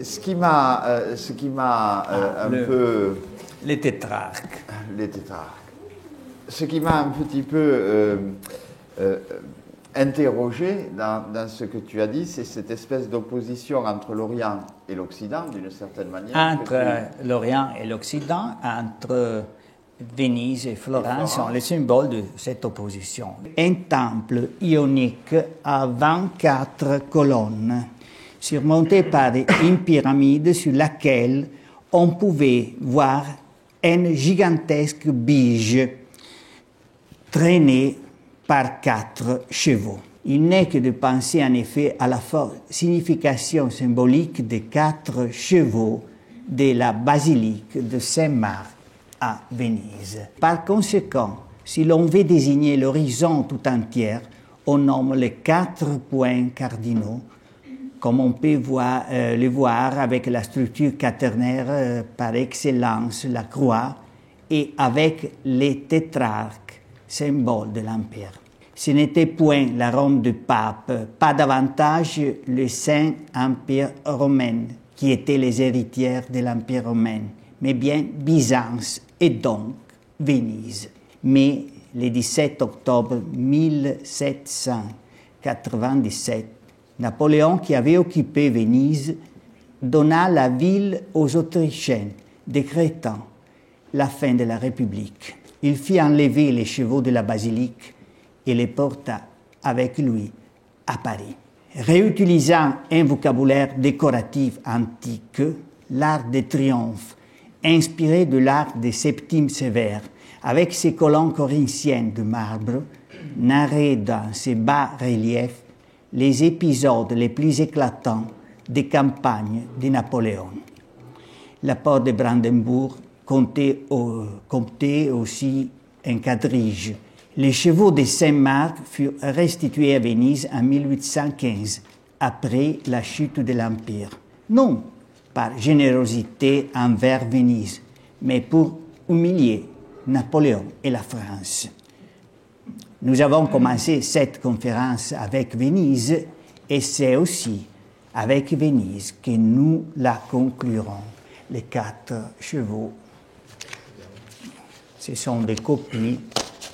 ce qui m'a un peu... Les tétrarques. Les tétrarques. Ce qui m'a un petit peu interrogé dans ce que tu as dit, c'est cette espèce d'opposition entre l'Orient et l'Occident, d'une certaine manière. Entre l'Orient et l'Occident, entre Venise et Florence sont les symboles de cette opposition. Un temple ionique à 24 colonnes, surmonté par une pyramide sur laquelle on pouvait voir une gigantesque biche traînée par 4 chevaux. Il n'est que de penser en effet à la forte signification symbolique des 4 chevaux de la basilique de Saint-Marc à Venise. Par conséquent, si l'on veut désigner l'horizon tout entier, on nomme les 4 points cardinaux, comme on peut le voir avec la structure quaternaire par excellence, la croix, et avec les tétrarques, symbole de l'Empire. Ce n'était point la Rome du pape, pas davantage le Saint-Empire romain, qui étaient les héritières de l'Empire romain, mais bien Byzance et donc Venise. Mais le 17 octobre 1797, Napoléon, qui avait occupé Venise, donna la ville aux Autrichiens, décrétant la fin de la République. Il fit enlever les chevaux de la basilique et les porta avec lui à Paris. Réutilisant un vocabulaire décoratif antique, l'Arc de Triomphe, inspiré de l'Arc de Septime Sévère, avec ses colonnes corinthiennes de marbre, narrait dans ses bas-reliefs les épisodes les plus éclatants des campagnes de Napoléon. La porte de Brandebourg comptait aussi un quadrige. Les chevaux de Saint-Marc furent restitués à Venise en 1815, après la chute de l'Empire. Non par générosité envers Venise, mais pour humilier Napoléon et la France. Nous avons commencé cette conférence avec Venise et c'est aussi avec Venise que nous la conclurons. Les 4 chevaux, ce sont des copies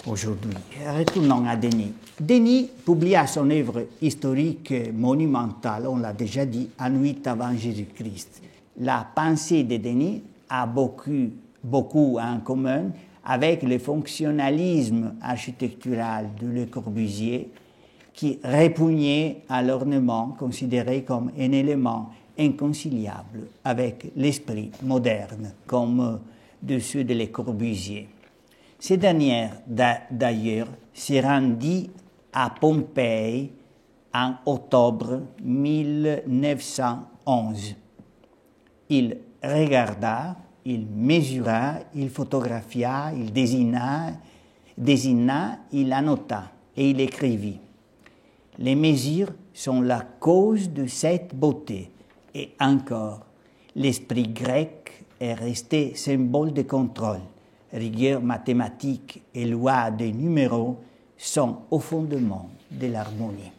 aujourd'hui. Retournons à Denis. Denis publia son œuvre historique monumentale, on l'a déjà dit, en 8 avant Jésus-Christ. La pensée de Denis a beaucoup en commun avec le fonctionnalisme architectural de Le Corbusier, qui répugnait à l'ornement considéré comme un élément inconciliable avec l'esprit moderne, comme de ceux de Le Corbusier. Ces dernières, d'ailleurs, se rendit à Pompéi en octobre 1911. Il regarda, il mesura, il photographia, il désigna, il annota et il écrivit. Les mesures sont la cause de cette beauté. Et encore, l'esprit grec est resté symbole de contrôle. Rigueur mathématique et loi des numéros sont au fondement de l'harmonie.